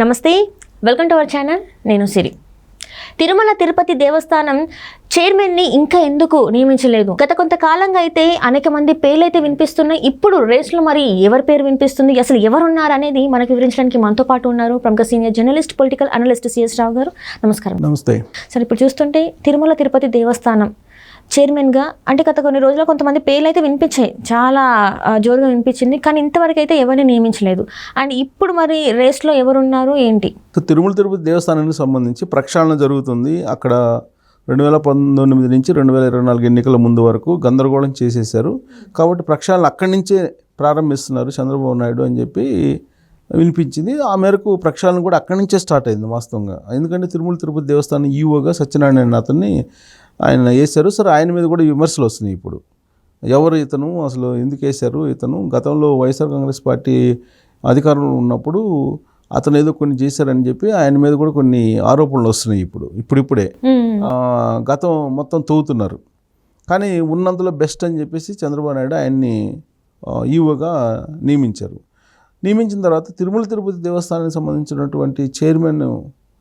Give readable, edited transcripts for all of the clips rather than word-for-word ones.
నమస్తే, welcome to our channel. నేను సిరి. తిరుమల తిరుపతి దేవస్థానం చైర్మన్ని ఇంకా ఎందుకు నియమించలేదు? గత కొంతకాలంగా అయితే అనేక మంది పేర్లు అయితే వినిపిస్తున్నాయి. ఇప్పుడు రేస్లో మరి ఎవరి పేరు వినిపిస్తుంది, అసలు ఎవరున్నారు అనేది మనకు వివరించడానికి మనతో పాటు ఉన్నారు ప్రముఖ senior journalist, political analyst CS Rao garu. నమస్కారం. నమస్తే సార్, ఇప్పుడు చూస్తుంటే తిరుమల తిరుపతి దేవస్థానం చైర్మన్గా అంటే గత కొన్ని రోజుల్లో కొంతమంది పేర్లు అయితే వినిపించాయి, చాలా జోరుగా వినిపించింది, కానీ ఇంతవరకు అయితే ఎవరిని నియమించలేదు. అండ్ ఇప్పుడు మరి రేస్లో ఎవరున్నారు ఏంటి? తిరుమల తిరుపతి దేవస్థానానికి సంబంధించి ప్రక్షాళన జరుగుతుంది. అక్కడ 2019 నుంచి 2024 ఎన్నికల ముందు వరకు గందరగోళం చేసేశారు. కాబట్టి ప్రక్షాళన అక్కడి నుంచే ప్రారంభిస్తున్నారు చంద్రబాబు నాయుడు అని చెప్పి వినిపించింది. ఆ మేరకు ప్రక్షాళన కూడా అక్కడి నుంచే స్టార్ట్ అయింది వాస్తవంగా. ఎందుకంటే తిరుమల తిరుపతి దేవస్థానం ఈఓగా సత్యనారాయణ అతన్ని ఆయన వేశారు. సరే, ఆయన మీద కూడా విమర్శలు వస్తున్నాయి. ఇప్పుడు ఎవరు ఇతను, అసలు ఎందుకు వేశారు ఇతను? గతంలో వైఎస్ఆర్ కాంగ్రెస్ పార్టీ అధికారంలో ఉన్నప్పుడు అతను ఏదో కొన్ని చేశారని చెప్పి ఆయన మీద కూడా కొన్ని ఆరోపణలు వస్తున్నాయి. ఇప్పుడిప్పుడే గతం మొత్తం తవ్వుతున్నారు. కానీ ఉన్నంతలో బెస్ట్ అని చెప్పేసి చంద్రబాబు నాయుడు ఆయన్ని ఈఓగా నియమించారు. నియమించిన తర్వాత తిరుమల తిరుపతి దేవస్థానానికి సంబంధించినటువంటి చైర్మన్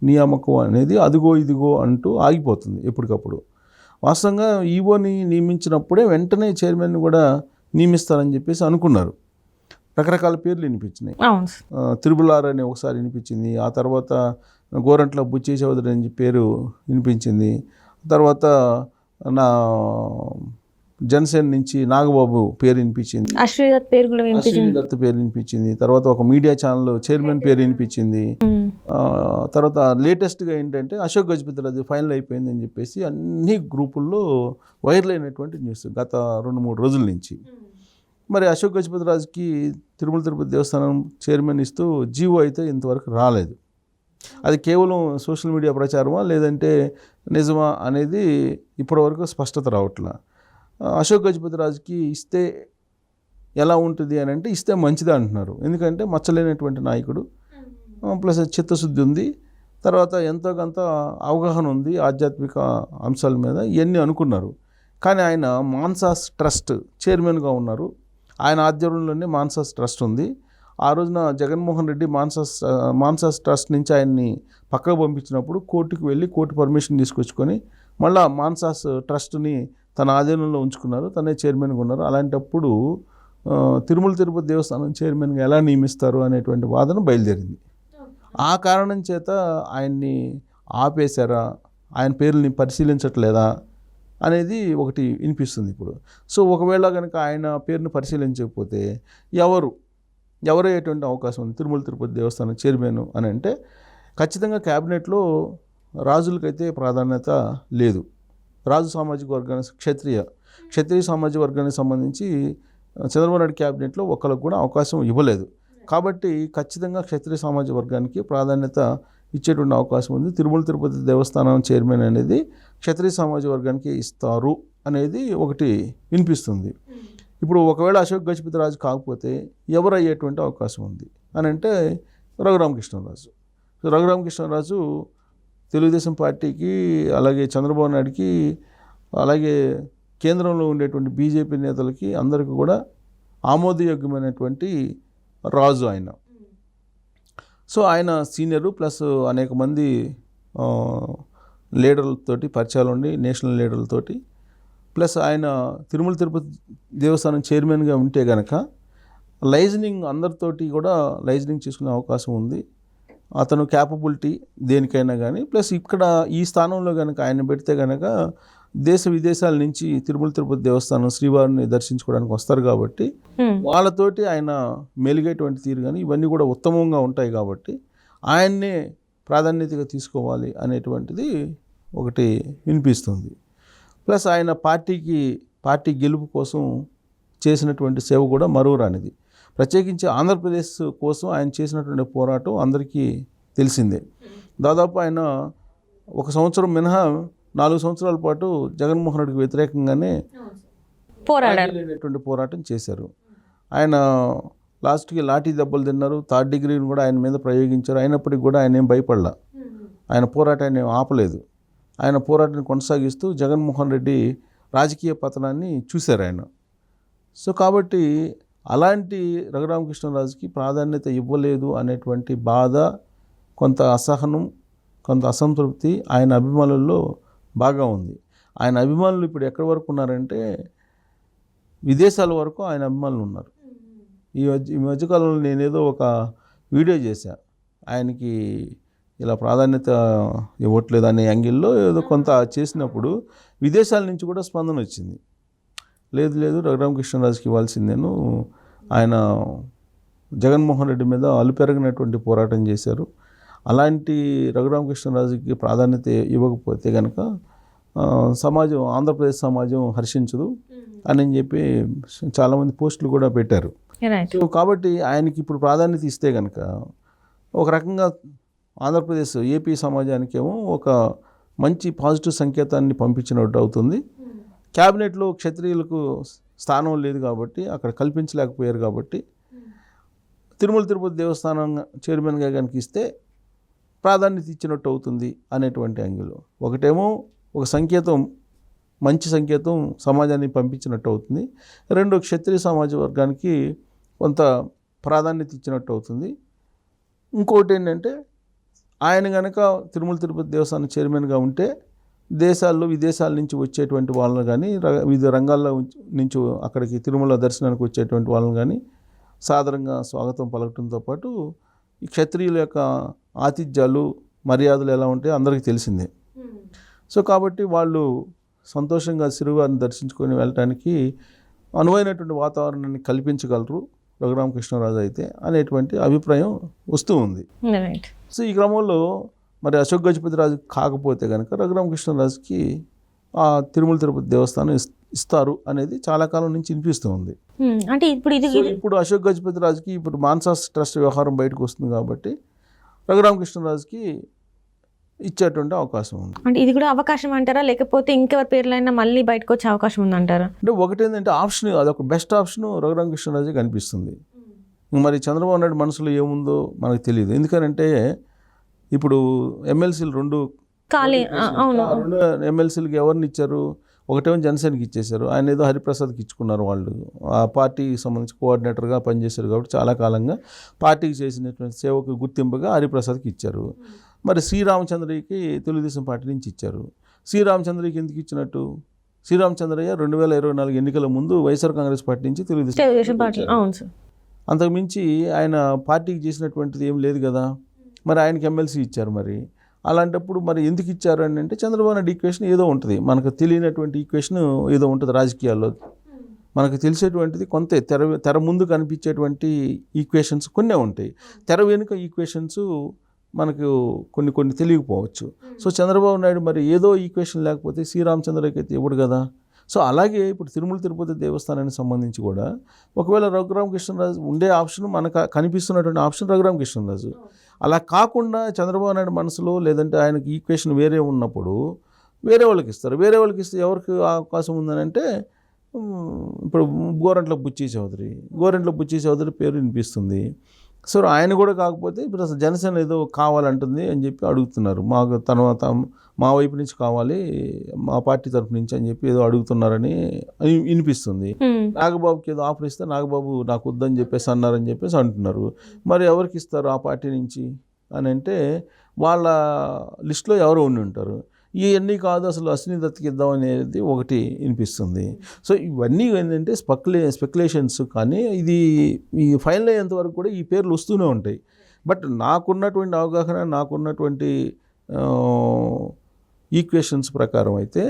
నియామకం అనేది అదిగో ఇదిగో అంటూ ఆగిపోతుంది ఎప్పటికప్పుడు. వాస్తవంగా ఈఓని నియమించినప్పుడే వెంటనే చైర్మన్ కూడా నియమిస్తారని చెప్పేసి అనుకున్నారు. రకరకాల పేర్లు వినిపించినాయి. తిరుమలార్ అని ఒకసారి వినిపించింది, ఆ తర్వాత గోరంట్ల బుచ్చి చౌదరి అని పేరు వినిపించింది, తర్వాత నా జనసేన నుంచి నాగబాబు పేరు వినిపించింది, అశ్వదత్ పేరు వినిపించింది, తర్వాత ఒక మీడియా ఛానల్ చైర్మన్ పేరు వినిపించింది. తర్వాత లేటెస్ట్గా ఏంటంటే అశోక్ గజపతిరాజు ఫైనల్ అయిపోయింది అని చెప్పేసి అన్ని గ్రూపుల్లో వైరల్ అయినటువంటి న్యూస్ గత 2-3 రోజుల నుంచి. మరి అశోక్ గజపతిరాజుకి తిరుమల తిరుపతి దేవస్థానం చైర్మన్ ఇస్తూ జీవో అయితే ఇంతవరకు రాలేదు. అది కేవలం సోషల్ మీడియా ప్రచారమా లేదంటే నిజమా అనేది ఇప్పటివరకు స్పష్టత రావట్లా. అశోక్ గజపతిరాజుకి ఇస్తే ఎలా ఉంటుంది అని అంటే ఇస్తే మంచిదే అంటున్నారు. ఎందుకంటే మచ్చలేనటువంటి నాయకుడు, ప్లస్ చిత్తశుద్ధి ఉంది, తర్వాత ఎంతో కొంత అవగాహన ఉంది ఆధ్యాత్మిక అంశాల మీద, ఇవన్నీ అనుకున్నారు. కానీ ఆయన మాన్సాస్ ట్రస్ట్ చైర్మన్గా ఉన్నారు. ఆయన ఆధ్వర్యంలోనే మాన్సాస్ ట్రస్ట్ ఉంది. ఆ రోజున జగన్మోహన్ రెడ్డి మాన్సాస్ ట్రస్ట్ నుంచి ఆయన్ని పక్కకు పంపించినప్పుడు కోర్టుకు వెళ్ళి కోర్టు పర్మిషన్ తీసుకొచ్చుకొని మళ్ళీ మాన్సాస్ ట్రస్ట్ని తన ఆధీనంలో ఉంచుకున్నారు, తనే చైర్మన్గా ఉన్నారు. అలాంటప్పుడు తిరుమల తిరుపతి దేవస్థానం చైర్మన్గా ఎలా నియమిస్తారు అనేటువంటి వాదన బయలుదేరింది. ఆ కారణం చేత ఆయన్ని ఆపేశారా, ఆయన పేర్లని పరిశీలించట్లేదా అనేది ఒకటి వినిపిస్తుంది ఇప్పుడు. సో ఒకవేళ కనుక ఆయన పేరుని పరిశీలించకపోతే ఎవరయ్యేటువంటి అవకాశం ఉంది తిరుమల తిరుపతి దేవస్థానం చైర్మన్ అని అంటే? ఖచ్చితంగా క్యాబినెట్లో రాజులకైతే ప్రాధాన్యత లేదు. రాజు సామాజిక వర్గానికి క్షత్రియ సామాజిక వర్గానికి సంబంధించి చంద్రబాబు నాయుడు క్యాబినెట్లో ఒకరికి కూడా అవకాశం ఇవ్వలేదు. కాబట్టి ఖచ్చితంగా క్షత్రియ సామాజిక వర్గానికి ప్రాధాన్యత ఇచ్చేటువంటి అవకాశం ఉంది. తిరుమల తిరుపతి దేవస్థానం చైర్మన్ అనేది క్షత్రియ సామాజిక వర్గానికి ఇస్తారు అనేది ఒకటి వినిపిస్తుంది. ఇప్పుడు ఒకవేళ అశోక్ గజపతిరాజు కాకపోతే ఎవరు అయ్యేటువంటి అవకాశం ఉంది అని అంటే రఘురామకృష్ణరాజు తెలుగుదేశం పార్టీకి, అలాగే చంద్రబాబు నాయుడికి, అలాగే కేంద్రంలో ఉండేటువంటి బీజేపీ నేతలకి అందరికీ కూడా ఆమోదయోగ్యమైనటువంటి రాజు ఆయన. సో ఆయన సీనియరు, ప్లస్ అనేక మంది లీడర్లతోటి పరిచయాలు ఉండి, నేషనల్ లీడర్లతోటి, ప్లస్ ఆయన తిరుమల తిరుపతి దేవస్థానం చైర్మన్గా ఉంటే కనుక లైజనింగ్ అందరితోటి కూడా లైజనింగ్ చేసుకునే అవకాశం ఉంది. అతను క్యాపబిలిటీ దేనికైనా కానీ, ప్లస్ ఇక్కడ ఈ స్థానంలో కనుక ఆయన పెడితే కనుక దేశ విదేశాల నుంచి తిరుమల తిరుపతి దేవస్థానం శ్రీవారిని దర్శించుకోవడానికి వస్తారు. కాబట్టి వాళ్ళతోటి ఆయన మెలిగేటువంటి తీరు కానీ ఇవన్నీ కూడా ఉత్తమంగా ఉంటాయి. కాబట్టి ఆయన్నే ప్రాధాన్యతగా తీసుకోవాలి అనేటువంటిది ఒకటి వినిపిస్తుంది. ప్లస్ ఆయన పార్టీ గెలుపు కోసం చేసినటువంటి సేవ కూడా మరువరానిది. ప్రత్యేకించి ఆంధ్రప్రదేశ్ కోసం ఆయన చేసినటువంటి పోరాటం అందరికీ తెలిసిందే. దాదాపు ఆయన 1 సంవత్సరం మినహా 4 సంవత్సరాల పాటు జగన్మోహన్ రెడ్డికి వ్యతిరేకంగానే పోరాటం చేశారు. ఆయన లాస్ట్కి లాఠీ దెబ్బలు తిన్నారు, 3rd డిగ్రీని కూడా ఆయన మీద ప్రయోగించారు. అయినప్పటికీ కూడా ఆయన ఏం భయపడలా, ఆయన పోరాటాన్ని ఆపలేదు. ఆయన పోరాటాన్ని కొనసాగిస్తూ జగన్మోహన్ రెడ్డి రాజకీయ పతనాన్ని చూశారు ఆయన. సో కాబట్టి అలాంటి రఘురామకృష్ణరాజుకి ప్రాధాన్యత ఇవ్వలేదు అనేటువంటి బాధ కొంత అసహనం, కొంత అసంతృప్తి ఆయన అభిమానుల్లో బాగా ఉంది. ఆయన అభిమానులు ఇప్పుడు ఎక్కడి వరకు ఉన్నారంటే విదేశాల వరకు ఆయన అభిమానులు ఉన్నారు. ఈ మధ్యకాలంలో నేనేదో ఒక వీడియో చేశా, ఆయనకి ఇలా ప్రాధాన్యత ఇవ్వట్లేదు అనే యాంగిల్లో ఏదో కొంత చేసినప్పుడు విదేశాల నుంచి కూడా స్పందన వచ్చింది. లేదు రఘురామకృష్ణరాజుకి ఇవ్వాల్సిందేను, ఆయన జగన్మోహన్ రెడ్డి మీద అలుపెరగినటువంటి పోరాటం చేశారు, అలాంటి రఘురామకృష్ణరాజుకి ప్రాధాన్యత ఇవ్వకపోతే కనుక సమాజం, ఆంధ్రప్రదేశ్ సమాజం హర్షించదు అని చెప్పి చాలామంది పోస్టులు కూడా పెట్టారు. సో కాబట్టి ఆయనకి ఇప్పుడు ప్రాధాన్యత ఇస్తే కనుక ఒక రకంగా ఆంధ్రప్రదేశ్, ఏపీ సమాజానికేమో ఒక మంచి పాజిటివ్ సంకేతాన్ని పంపించినట్టు అవుతుంది. క్యాబినెట్లో క్షత్రియులకు స్థానం లేదు కాబట్టి, అక్కడ కల్పించలేకపోయారు కాబట్టి తిరుమల తిరుపతి దేవస్థానం చైర్మన్గా కనుక ఇస్తే ప్రాధాన్యత ఇచ్చినట్టు అవుతుంది అనేటువంటి యాంగిల్. ఒకటేమో ఒక సంకేతం, మంచి సంకేతం సమాజాన్ని పంపించినట్టు అవుతుంది. రెండో, క్షత్రియ సమాజ వర్గానికి కొంత ప్రాధాన్యత ఇచ్చినట్టు అవుతుంది. ఇంకోటి ఏంటంటే ఆయన కనుక తిరుమల తిరుపతి దేవస్థానం చైర్మన్గా ఉంటే దేశాల్లో, విదేశాల నుంచి వచ్చేటువంటి వాళ్ళని కానీ, వివిధ రంగాల్లో నుంచి అక్కడికి తిరుమల దర్శనానికి వచ్చేటువంటి వాళ్ళని కానీ సాదరంగా స్వాగతం పలకటంతో పాటు ఈ క్షత్రియుల యొక్క ఆతిథ్యాలు, మర్యాదలు ఎలా ఉంటాయో అందరికీ తెలిసిందే. సో కాబట్టి వాళ్ళు సంతోషంగా శ్రీవారిని దర్శించుకొని వెళ్ళటానికి అనువైనటువంటి వాతావరణాన్ని కల్పించగలరు రఘురామకృష్ణరాజు అయితే అనేటువంటి అభిప్రాయం వస్తూ ఉంది. సో ఈ క్రమంలో మరి అశోక్ గజపతి రాజు కాకపోతే కనుక రఘురామకృష్ణరాజుకి ఆ తిరుమల తిరుపతి దేవస్థానం ఇస్తారు అనేది చాలా కాలం నుంచి వినిపిస్తూ ఉంది. అంటే ఇప్పుడు అశోక్ గజపతి రాజుకి ఇప్పుడు మాన్సాస్ ట్రస్ట్ వ్యవహారం బయటకు వస్తుంది కాబట్టి రఘురామకృష్ణరాజుకి ఇచ్చేటువంటి అవకాశం ఉంది. అంటే ఇది కూడా అవకాశం అంటారా, లేకపోతే ఇంకెవరి పేర్లైనా మళ్ళీ బయటకు వచ్చే అవకాశం ఉందంటారా? అంటే ఒకటేంటంటే ఆప్షన్, అదొక బెస్ట్ ఆప్షన్ రఘురామకృష్ణరాజు కనిపిస్తుంది. మరి చంద్రబాబు నాయుడు మనసులో ఏముందో మనకు తెలియదు. ఎందుకనంటే ఇప్పుడు ఎమ్మెల్సీలు రెండు ఎమ్మెల్సీలకి ఎవరిని ఇచ్చారు? ఒకటేమో జనసేనకి ఇచ్చేశారు, ఆయన ఏదో హరిప్రసాద్కి ఇచ్చుకున్నారు. వాళ్ళు ఆ పార్టీకి సంబంధించి కోఆర్డినేటర్గా పనిచేశారు కాబట్టి చాలా కాలంగా పార్టీకి చేసినటువంటి సేవకు గుర్తింపుగా హరిప్రసాద్కి ఇచ్చారు. మరి శ్రీరామచంద్రయ్యకి తెలుగుదేశం పార్టీ నుంచి ఇచ్చారు. శ్రీరామచంద్రయ్యకి ఎందుకు ఇచ్చినట్టు? శ్రీరామచంద్రయ్య 2024 ఎన్నికల ముందు వైఎస్ఆర్ కాంగ్రెస్ పార్టీ నుంచి తెలుగుదేశం పార్టీ, అంతకుమించి ఆయన పార్టీకి చేసినటువంటిది ఏం లేదు కదా. మరి ఆయనకి ఎమ్మెల్సీ ఇచ్చారు. మరి అలాంటప్పుడు మరి ఎందుకు ఇచ్చారు అని అంటే చంద్రబాబు నాయుడు ఈక్వేషన్ ఏదో ఉంటుంది, మనకు తెలియనటువంటి ఈక్వేషన్ ఏదో ఉంటుంది రాజకీయాల్లో. మనకు తెలిసేటువంటిది కొంత తెర ముందు కనిపించేటువంటి ఈక్వేషన్స్ కొన్నే ఉంటాయి, తెర వెనుక ఈక్వేషన్స్ మనకు కొన్ని తెలియకపోవచ్చు. సో చంద్రబాబు నాయుడు మరి ఏదో ఈక్వేషన్ లేకపోతే శ్రీరామచంద్రకి అయితే ఇవ్వడు కదా. సో అలాగే ఇప్పుడు తిరుమల తిరుపతి దేవస్థానానికి సంబంధించి కూడా ఒకవేళ రఘురామకృష్ణరాజు ఉండే ఆప్షన్, మనకు కనిపిస్తున్నటువంటి ఆప్షన్ రఘురామకృష్ణరాజు. అలా కాకుండా చంద్రబాబు నాయుడు మనసులో లేదంటే ఆయనకి ఈక్వేషన్ వేరే ఉన్నప్పుడు వేరే వాళ్ళకి ఇస్తారు. వేరే వాళ్ళకి ఇస్తే ఎవరికి అవకాశం ఉందని అంటే ఇప్పుడు గోరంట్ల బుచ్చి చౌదరి పేరు వినిపిస్తుంది. సో ఆయన కూడా కాకపోతే ఇప్పుడు అసలు జనసేన ఏదో కావాలంటుంది అని చెప్పి అడుగుతున్నారు. మాకు తర్వాత మా వైపు నుంచి కావాలి, మా పార్టీ తరఫు నుంచి అని చెప్పి ఏదో అడుగుతున్నారని వినిపిస్తుంది. నాగబాబుకి ఏదో ఆఫర్ ఇస్తే నాగబాబు నాకు వద్దని చెప్పేసి అన్నారని చెప్పేసి అంటున్నారు. మరి ఎవరికి ఇస్తారు ఆ పార్టీ నుంచి అని అంటే వాళ్ళ లిస్టులో ఎవరో ఉండి ఉంటారు. ఇవన్నీ కాదు, అసలు అశ్విని దత్కి ఇద్దాం అనేది ఒకటి వినిపిస్తుంది. సో ఇవన్నీ ఏంటంటే స్పెక్యులేషన్స్. కానీ ఇది ఈ ఫైనల్ అయ్యేంత వరకు కూడా ఈ పేర్లు వస్తూనే ఉంటాయి. బట్ నాకున్నటువంటి అవగాహన, నాకున్నటువంటి ఈక్వేషన్స్ ప్రకారం అయితే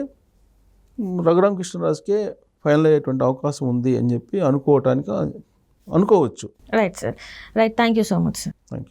రఘురామకృష్ణరాజుకే ఫైనల్ అయ్యేటువంటి అవకాశం ఉంది అని చెప్పి అనుకోవచ్చు. Right sir, right. Thank you so much sir. Thank you.